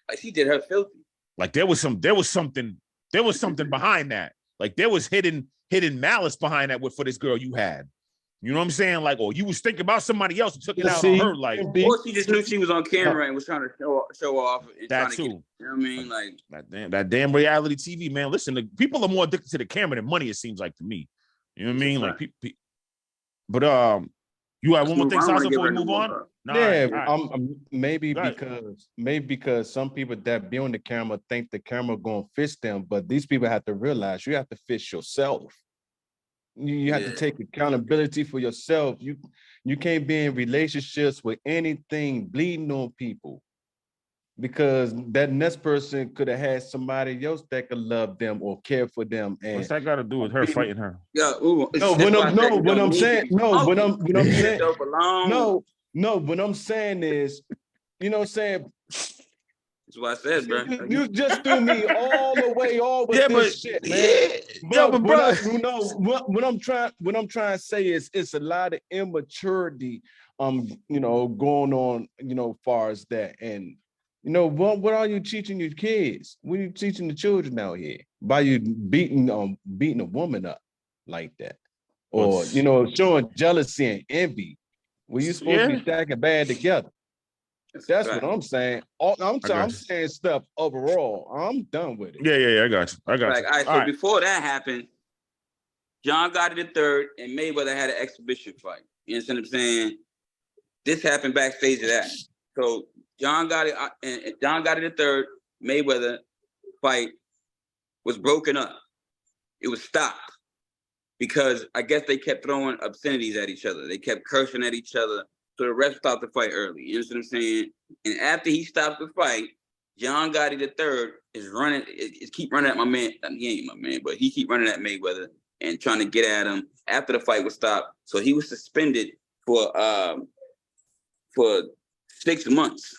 Like she did her filthy. Like there was something behind that. Like there was hidden malice behind that for this girl you had. You know what I'm saying? Like, or you was thinking about somebody else and took it out on her. Like, or she just knew she was on camera and was trying to show off. And that too. To you know what I mean? Like that damn reality TV, man. Listen, people are more addicted to the camera than money. It seems like to me. You know what I mean? Like, but you have one more thing, Sasa, before we move on. Maybe because some people that be on the camera think the camera gonna fix them, but these people have to realize you have to fix yourself. You have to take accountability for yourself. You can't be in relationships with anything bleeding on people, because that next person could have had somebody else that could love them or care for them. And what's that got to do with her fighting her? What I'm saying is, you know what I'm saying? That's what I said, bro. You just threw me all the way over this shit, man. What I'm trying to say is it's a lot of immaturity going on, far as that. And what are you teaching your kids? What are you teaching the children out here by you beating a woman up like that? Or showing jealousy and envy. Were you supposed to be stacking bad together? That's what I'm saying. I'm saying stuff overall. I'm done with it. Yeah, I got you. All right, so before that happened, John Gotti III and Mayweather had an exhibition fight. You understand what I'm saying? This happened backstage of that. So John Gotti III, Mayweather fight was broken up. It was stopped because I guess they kept throwing obscenities at each other. They kept cursing at each other. So the ref stopped the fight early. You understand what I'm saying? And after he stopped the fight, John Gotti III is keep running at my man. I mean, he ain't my man, but he keep running at Mayweather and trying to get at him after the fight was stopped. So he was suspended for 6 months.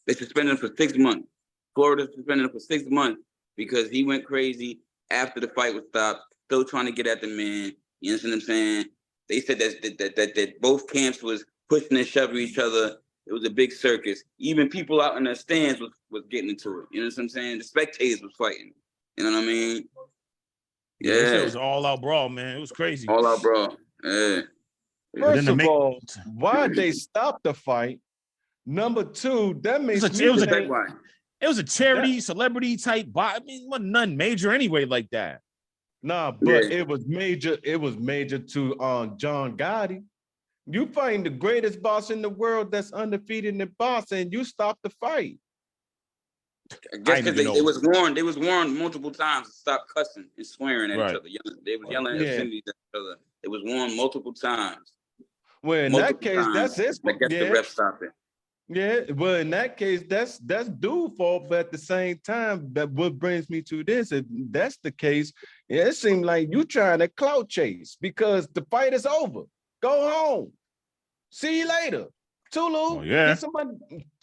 They suspended him for 6 months. Florida suspended him for 6 months because he went crazy after the fight was stopped, still trying to get at the man. You understand what I'm saying? They said that both camps was pushing and shoving each other. It was a big circus. Even people out in the stands was getting into it. You know what I'm saying? The spectators was fighting. You know what I mean? Yeah, this shit was all out brawl, man. It was crazy. All out brawl. Yeah. First of all, why'd they stop the fight? Number two, that makes it was a charity, celebrity type. I mean, it wasn't none major anyway like that. Nah, but it was major. It was major to John Gotti. You find the greatest boss in the world that's undefeated in boxing, and you stop the fight. I guess because they was warned. They was warned multiple times to stop cussing and swearing at each other. They was yelling obscenities at each other. It was warned multiple times. Well, in that case, that's his fault. I guess the ref stopped it. Yeah, well, in that case, that's dude's fault. But at the same time, that what brings me to this, if that's the case, it seems like you trying to clout chase because the fight is over. Go home. See you later. Tulu, get some money.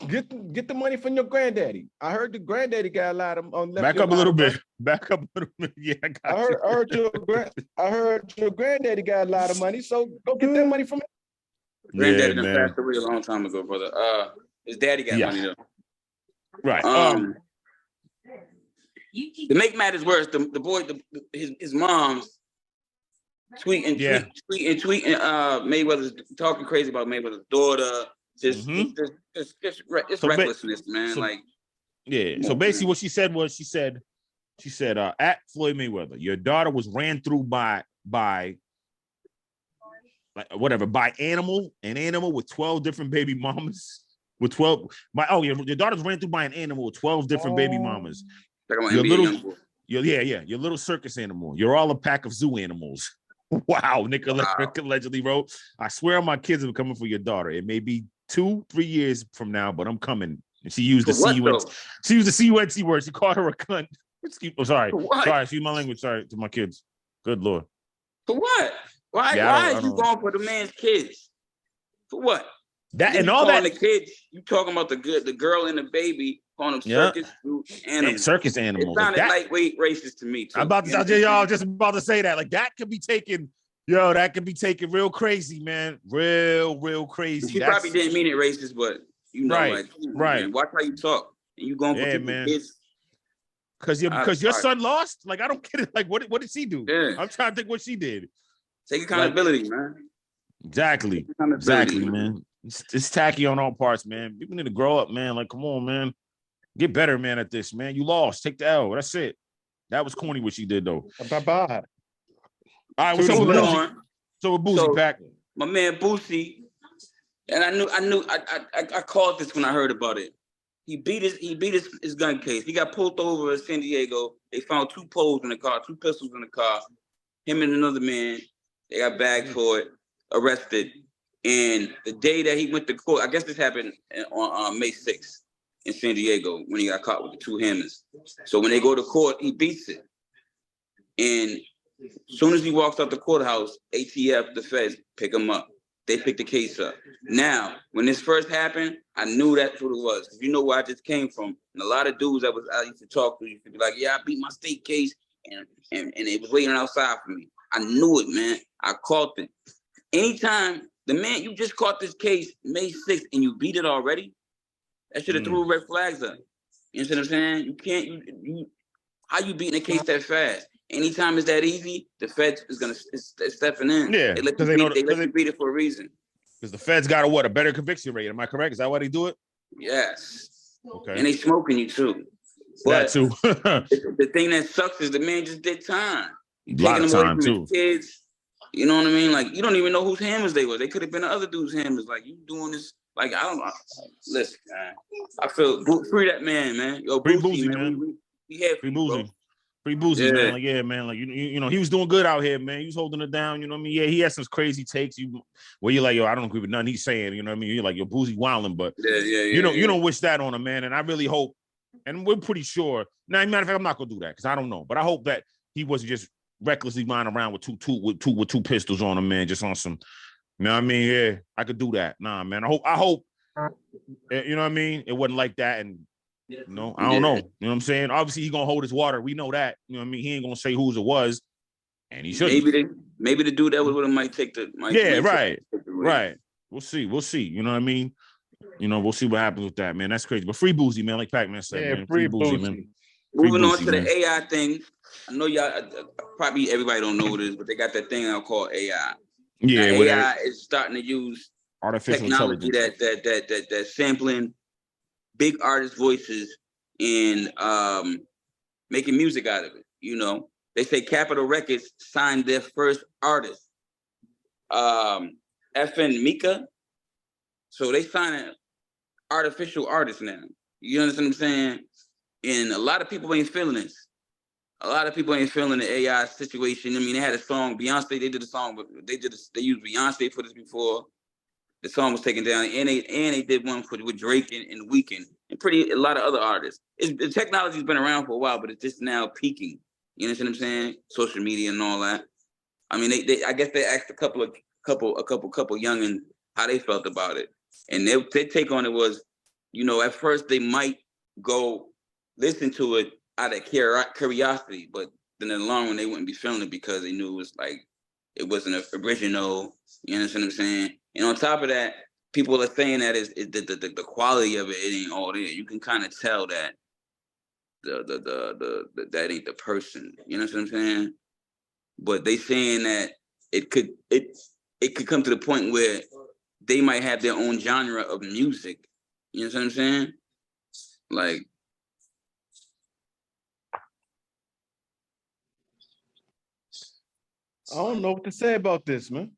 Get the money from your granddaddy. I heard the granddaddy got a lot of back up a little bit. Back up a little bit. Yeah, I heard your granddaddy got a lot of money, so go get that money from him. Granddaddy done passed away a long time ago, brother. His daddy got money though. Right. To make matters worse, the boy, his mom's tweeting Mayweather's talking crazy about Mayweather's daughter. Just recklessness, man. So basically, what she said was, she said, at Floyd Mayweather, your daughter was ran through by an animal with 12 different baby mamas. With 12, your daughter's ran through by an animal with 12 different baby mamas. Your little circus animal. You're all a pack of zoo animals. Wow, Nick allegedly wrote, I swear my kids are coming for your daughter. It may be 2-3 years from now, but I'm coming. And she used the C-U-N-T word. She called her a cunt. Sorry, excuse my language. Sorry to my kids. Good Lord. For what? Why is you going for the man's kids? For what? That and all that. The kids, you talking about the girl and the baby, calling them circus animals. Circus animals. It sounded lightweight racist to me too. I'm about to say that. Like that could be taken. That could be taken real crazy, man. Real crazy. She probably didn't mean it racist, but right. Man, watch how you talk. And you going for people's kids. Because your son lost? Like, I don't get it. Like, what did she do? Yeah. I'm trying to think what she did. Take accountability, man. Exactly, man. It's tacky on all parts, man. People need to grow up, man. Like, come on, man. Get better, man, at this, man. You lost. Take the L. That's it. That was corny what she did, though. Bye-bye. All right, what's up with Boosie? So with Boosie, Pac. My man Boosie, and I called this when I heard about it. He beat his gun case. He got pulled over in San Diego. They found 2 poles in the car, 2 pistols in the car. Him and another man, they got bagged for it, arrested. And the day that he went to court, I guess this happened on May 6th in San Diego when he got caught with the 2 hammers. So when they go to court, he beats it. And as soon as he walks out the courthouse, ATF, the feds, pick him up. They pick the case up. Now, when this first happened, I knew that's what it was. Because you know where I just came from. And a lot of dudes I used to talk to used to be like, yeah, I beat my state case. And it was waiting outside for me. I knew it, man. I caught it. Anytime, the man, you just caught this case May 6th and you beat it already, that should have threw red flags up. You know what I'm saying? You can't, how you beating a case that fast? Anytime it's that easy, the feds is stepping in. Yeah, they let you beat it for a reason. Because the feds got a better conviction rate. Am I correct? Is that why they do it? Yes. Okay. And they smoking you too. That too. the thing that sucks is the man just did time. A lot of time too. Kids, you know what I mean? Like you don't even know whose hammers they were. They could have been the other dude's hammers. Like you doing this. Like I don't know. Listen, man. I feel free that man. Yo, free Boosie, man. We have free Boosie. Bro. Free Boosie, man. Like, yeah, man. Like, you know, he was doing good out here, man. He was holding it down. You know what I mean? Yeah, he had some crazy takes. Where you're like, yo, I don't agree with nothing he's saying. You know what I mean? You're like, yo, Boosie wilding, but you don't wish that on him, man. And I really hope, and we're pretty sure. Now, matter of fact, I'm not gonna do that because I don't know. But I hope that he wasn't just recklessly lying around with two pistols on him, man. Just on some. You know what I mean? Yeah, I could do that. Nah, man. I hope. You know what I mean? It wasn't like that, and. No, I don't know. You know what I'm saying? Obviously, he's gonna hold his water. We know that. You know what I mean? He ain't gonna say whose it was, and he should. Maybe the dude that was with him might take the. Right. We'll see. We'll see. You know what I mean? You know, we'll see what happens with that, man. That's crazy. But free Boosie, man, like Pac-Man said, Yeah, man. free Boosie, Boosie. man. Free Moving on Boosie, to man. the AI thing. I know y'all probably everybody don't know what it is, but they got that thing out called AI. Yeah, now, whatever. AI is starting to use Artificial technology intelligence. that sampling big artist voices and making music out of it. You know, they say Capitol Records signed their first artist, FN Mika. So they signing artificial artists now. You understand what I'm saying? And a lot of people ain't feeling this. A lot of people ain't feeling the AI situation. I mean, they had a song, Beyonce, they did a song, but they used Beyonce for this before. The song was taken down, and they did one with Drake and Weeknd, and a lot of other artists. The technology's been around for a while, but it's just now peaking. You understand what I'm saying? Social media and all that. I mean, I guess they asked a couple youngins how they felt about it, and their take on it was, you know, at first they might go listen to it out of curiosity, but then in the long run they wouldn't be feeling it because they knew it was like it wasn't an original. You understand what I'm saying? And on top of that, people are saying that is the quality of it ain't all there. You can kind of tell that that ain't the person. You know what I'm saying? But they saying that it could come to the point where they might have their own genre of music. You know what I'm saying? Like, I don't know what to say about this, man.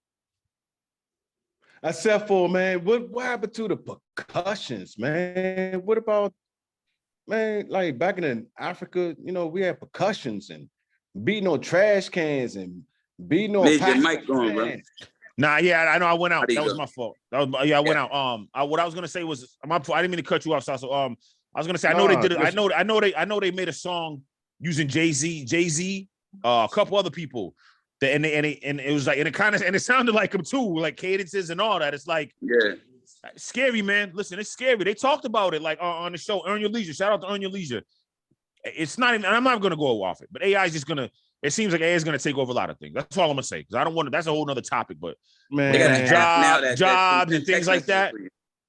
Except for, man, what happened to the percussions, man? What about, man, like back in Africa, you know, we had percussions and beating on trash cans and beating on Liz, your packs mic of going, bro. fans. Nah, yeah, I know I went out. That was go? my fault. I went out. What I was gonna say was I didn't mean to cut you off, Sasso. I was gonna say I know they did it. I know they made a song using Jay-Z, a couple other people. And it was like, and it sounded like him too, like cadences and all that. It's like, yeah, scary, man. Listen, it's scary. They talked about it like on the show, Earn Your Leisure. Shout out to Earn Your Leisure. It's not even, I'm not gonna go off it, but AI is just gonna. It seems like AI is gonna take over a lot of things. That's all I'm gonna say because I don't want to. That's a whole nother topic, but Man, jobs and things like that.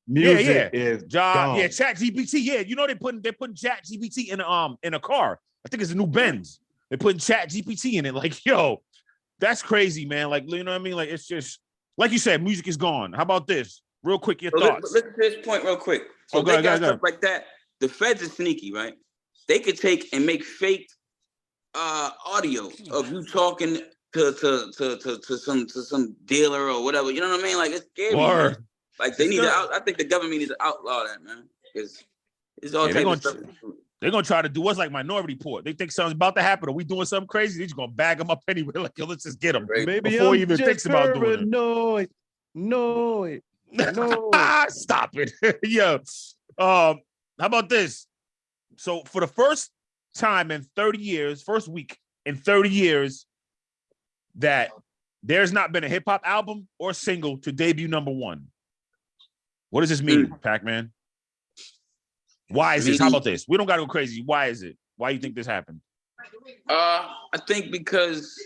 Music is gone. Yeah, Chat GPT. Yeah, you know they're putting Chat GPT in a car. I think it's a new Benz. They're putting Chat GPT in it. Like, yo, that's crazy, man. Like, you know what I mean? Like, it's just like you said, music is gone. How about this? Real quick, your thoughts. Listen to this point real quick. So they got stuff like that. The feds are sneaky, right? They could take and make fake audio of you talking to some dealer or whatever. You know what I mean? Like, it's scary. Man. Like, they need to I think the government needs to outlaw that, man. It's all type of stuff. They're gonna try to do what's like Minority Report. They think something's about to happen. Are we doing something crazy? They're just gonna bag them up anyway. Like, yo, let's just get them. Right. Maybe before I'm he even just thinks about doing it. No. Stop it. Yeah. How about this? So for the first time in 30 years, first week in 30 years, that there's not been a hip hop album or single to debut #1. What does this mean, Pac-Man? Why is this? How about this? We don't gotta go crazy. Why is it? Why do you think this happened? I think because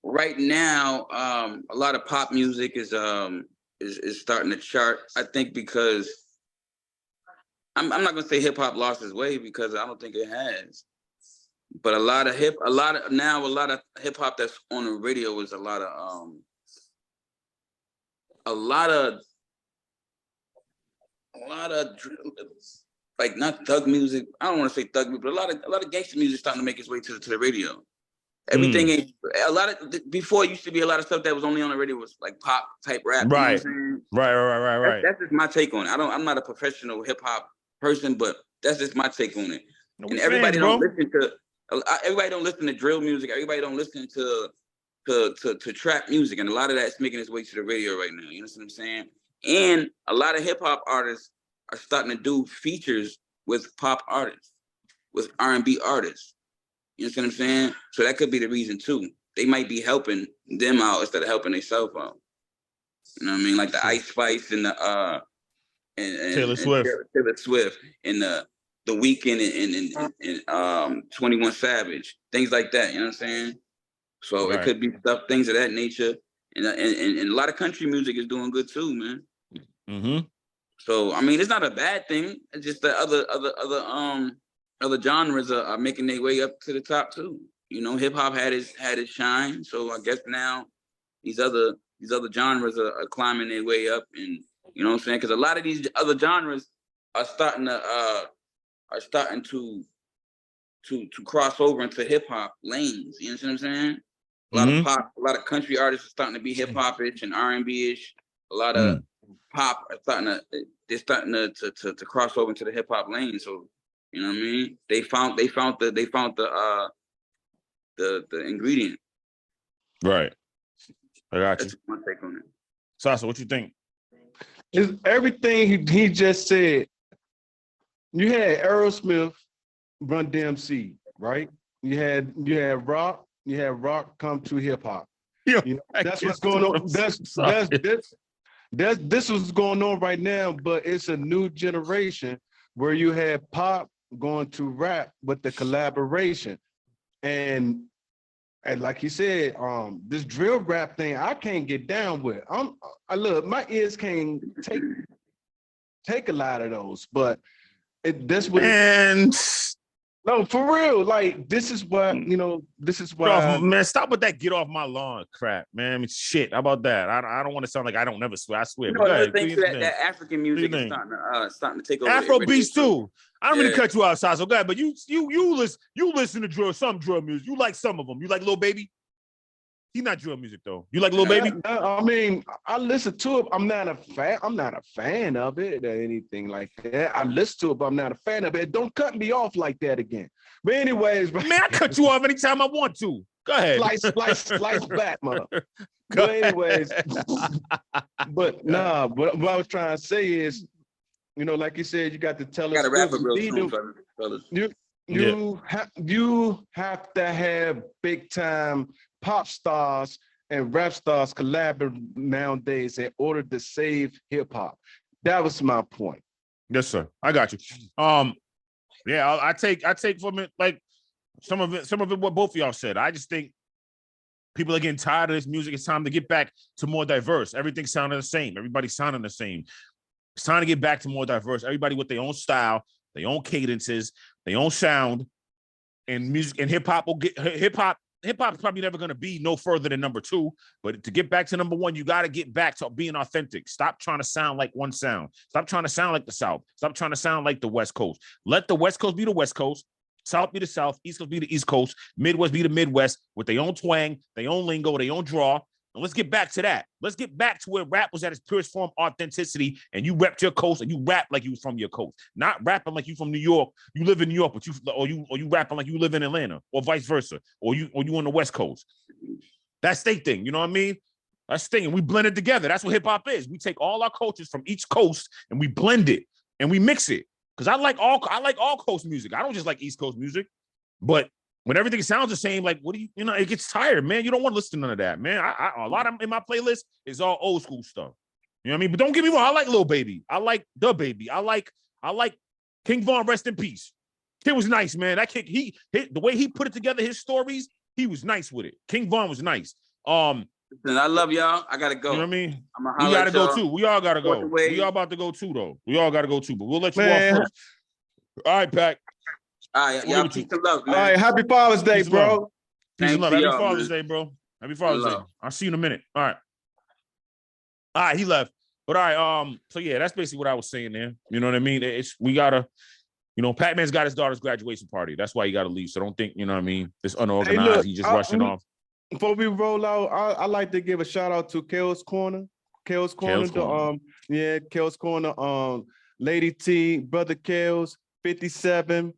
right now, a lot of pop music is starting to chart. I think because I'm not gonna say hip hop lost its way because I don't think it has. But a lot of hip hop that's on the radio is a lot of like, not thug music. I don't want to say thug music, but a lot of gangster music starting to make its way to the radio. Everything ain't a lot of before it used to be a lot of stuff that was only on the radio was like pop type rap. Right. You know Right. That's just my take on it. I'm not a professional hip hop person, but that's just my take on it. And everybody don't listen to drill music. Everybody don't listen to trap music, and a lot of that's making its way to the radio right now. You know what I'm saying? And a lot of hip hop artists are starting to do features with pop artists, with R&B artists. You know what I'm saying? So that could be the reason too. They might be helping them out instead of helping themselves out. You know what I mean? Like the Ice Spice and the Taylor Swift and the Weeknd and 21 Savage, things like that. You know what I'm saying? So It could be things of that nature. And a lot of country music is doing good too, man. Mm-hmm. So I mean, it's not a bad thing. It's just that other genres are making their way up to the top too. You know, hip hop had its shine. So I guess now these other genres are climbing their way up, and you know what I'm saying? Because a lot of these other genres are starting to cross over into hip hop lanes. You know what I'm saying? A lot of pop, a lot of country artists are starting to be hip hop-ish and R&B-ish. A lot of pop are starting to cross over into the hip hop lane. So you know what I mean? They found the ingredient. Right. I got you. That's my take on it. Sasa, what you think? It's everything he just said. You had Aerosmith, Run DMC, right? You had rock. You had rock come to hip hop. Yeah, you know, that's what's going on. This was going on right now, but it's a new generation where you have pop going to rap with the collaboration, and like you said, this drill rap thing I can't get down with. I look, my ears can't take a lot of those, but that's what. And no, for real. Like this is what This is why. man, stop with that. Get off my lawn, crap, man. I mean, shit. How about that? I don't want to sound like I don't never swear. I swear. You know, another thing too, that African music is starting to take over. Afro beats too. I don't mean to cut you out, Sasso. Go ahead, but you listen to some drill music. You like some of them. You like Lil Baby. He's not drill music though. You like Lil Baby? I mean, I listen to it. I'm not a fan of it or anything like that. I listen to it, but I'm not a fan of it. Don't cut me off like that again. But anyways, man, I cut you off anytime I want to. Go ahead. Slice back, mother. But anyways, but nah. What I was trying to say is, like you said, you got to tell us. Got to wrap it real soon, fellas. You have to have big time pop stars and rap stars collaborate nowadays in order to save hip hop. That was my point. Yes, sir. I got you. Yeah, I take from it like some of it what both of y'all said. I just think people are getting tired of this music. It's time to get back to more diverse. Everything's sounding the same. Everybody's sounding the same. It's time to get back to more diverse. Everybody with their own style, their own cadences, their own sound, and music and hip hop will get hip hop. Hip hop is probably never going to be no further than number 2, but to get back to number 1, you got to get back to being authentic. Stop trying to sound like one sound. Stop trying to sound like the South. Stop trying to sound like the West Coast. Let the West Coast be the West Coast, South be the South, East Coast be the East Coast, Midwest be the Midwest with their own twang, their own lingo, their own draw. And let's get back to that. Let's get back to where rap was at its purest form, authenticity, and you repped your coast and you rap like you was from your coast. Not rapping like you from New York. You live in New York, but you rapping like you live in Atlanta, or vice versa, or you on the West Coast. That's their thing. You know what I mean? That's the thing. And we blend it together. That's what hip hop is. We take all our cultures from each coast and we blend it and we mix it. Because I like all coast music. I don't just like East Coast music, but when everything sounds the same, like, what do it gets tired, man. You don't want to listen to none of that, man. A lot of in my playlist is all old school stuff. You know what I mean? But don't get me wrong, I like Lil Baby. I like The Baby. I like King Von, rest in peace. Kid was nice, man. That kid, the way he put it together, his stories, he was nice with it. King Von was nice. Listen, I love y'all. I gotta go. You know what I mean? We gotta go too. We all gotta go. We all about to go too, though. We all gotta go too, but we'll let you off first. All right, Pac. All right, y'all peace and love, man. All right, happy Father's Day, bro. Peace and love. Happy Father's Day, bro. Happy Father's Day. I'll see you in a minute. All right, he left. But all right, so yeah, that's basically what I was saying there. You know what I mean? We gotta, Pac-Man's got his daughter's graduation party. That's why he gotta leave. So don't think, you know what I mean, this unorganized, look, he just rushing off. Before we roll out, I like to give a shout out to Kale's Corner. Kale's Corner. Lady T, Brother Kales, 57.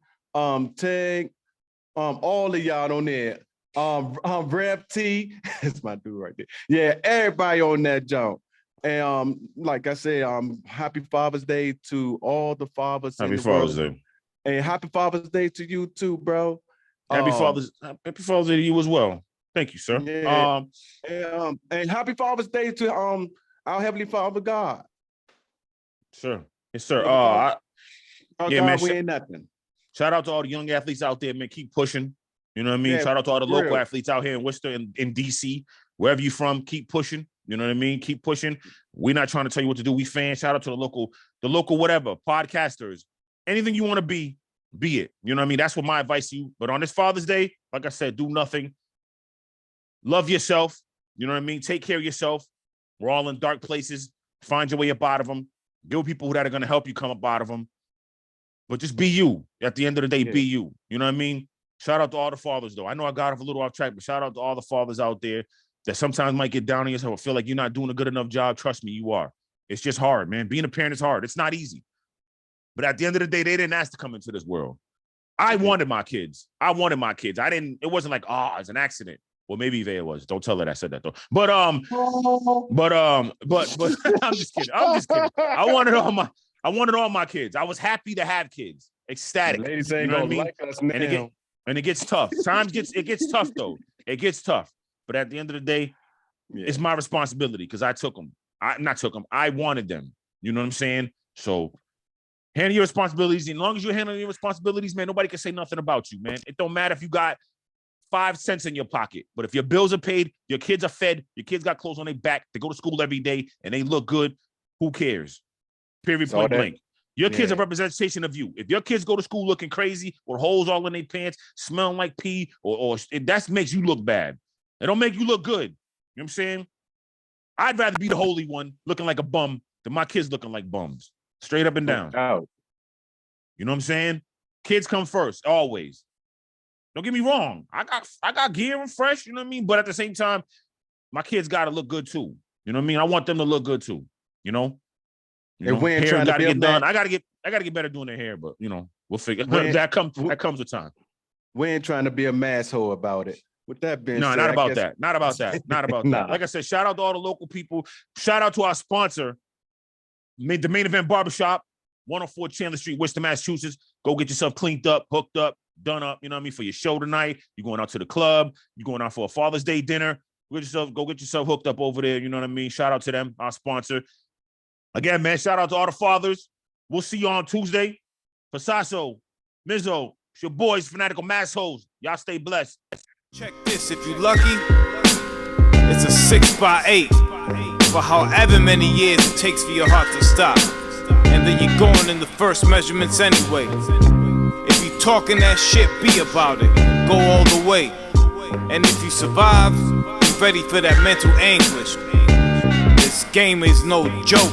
Tag, all of y'all on there. Rev T, that's my dude right there. Yeah, everybody on that jump. And like I said, happy Father's Day to all the fathers. Happy Father's Day. And happy Father's Day to you too, bro. Happy Father's Day to you as well. Thank you, sir. Yeah. And happy Father's Day to our Heavenly Father God. Sure. Yes, sir. Man, we ain't nothing. Shout out to all the young athletes out there, man. Keep pushing. You know what I mean? Yeah, shout out to all the local athletes out here in Worcester and in DC. Wherever you from, keep pushing. You know what I mean? Keep pushing. We're not trying to tell you what to do. We fans. Shout out to the local whatever, podcasters. Anything you want to be it. You know what I mean? That's what my advice to you. But on this Father's Day, like I said, do nothing. Love yourself. You know what I mean? Take care of yourself. We're all in dark places. Find your way up out of them. Deal with people that are going to help you come up out of them. But just be you. At the end of the day, be you. You know what I mean? Shout out to all the fathers, though. I know I got off a little off track, but shout out to all the fathers out there that sometimes might get down on yourself or feel like you're not doing a good enough job. Trust me, you are. It's just hard, man. Being a parent is hard. It's not easy. But at the end of the day, they didn't ask to come into this world. I wanted my kids. I it wasn't like, it's an accident. Well, maybe it was. Don't tell her I said that though. But I'm just kidding. I wanted all my kids. I was happy to have kids. Ecstatic. The ladies ain't gonna like us now. And it gets tough. It gets tough though. It gets tough. But at the end of the day, it's my responsibility because I took them. I wanted them. You know what I'm saying? So handle your responsibilities. As long as you're handling your responsibilities, man, nobody can say nothing about you, man. It don't matter if you got 5 cents in your pocket, but if your bills are paid, your kids are fed, your kids got clothes on their back, they go to school every day, and they look good, who cares? Period, point blank. Your kids are a representation of you. If your kids go to school looking crazy with holes all in their pants, smelling like pee, or that makes you look bad. It don't make you look good. You know what I'm saying? I'd rather be the holy one looking like a bum than my kids looking like bums. Straight up and down. You know what I'm saying? Kids come first, always. Don't get me wrong. I got gear and fresh, you know what I mean? But at the same time, my kids gotta look good too. You know what I mean? I want them to look good too. You know? And we ain't trying to get done. I gotta get better doing their hair, but you know, we'll figure that comes with time. We ain't trying to be a masshole about it. With that being said, not about that. Not about that. Like I said, shout out to all the local people. Shout out to our sponsor, the Main Event Barbershop, 104 Chandler Street, Worcester, Massachusetts. Go get yourself cleaned up, hooked up, done up, you know what I mean, for your show tonight. You're going out to the club. You're going out for a Father's Day dinner. Go get yourself hooked up over there, you know what I mean? Shout out to them, our sponsor. Again, man, shout out to all the fathers. We'll see you on Tuesday. Fasaso, Mizzo, it's your boys, Fanatical Massholes. Y'all stay blessed. Check this, if you lucky, it's a 6x8 for however many years it takes for your heart to stop. And then you're going in the first measurements anyway. If you talking that shit, be about it. Go all the way. And if you survive, be ready for that mental anguish. This game is no joke.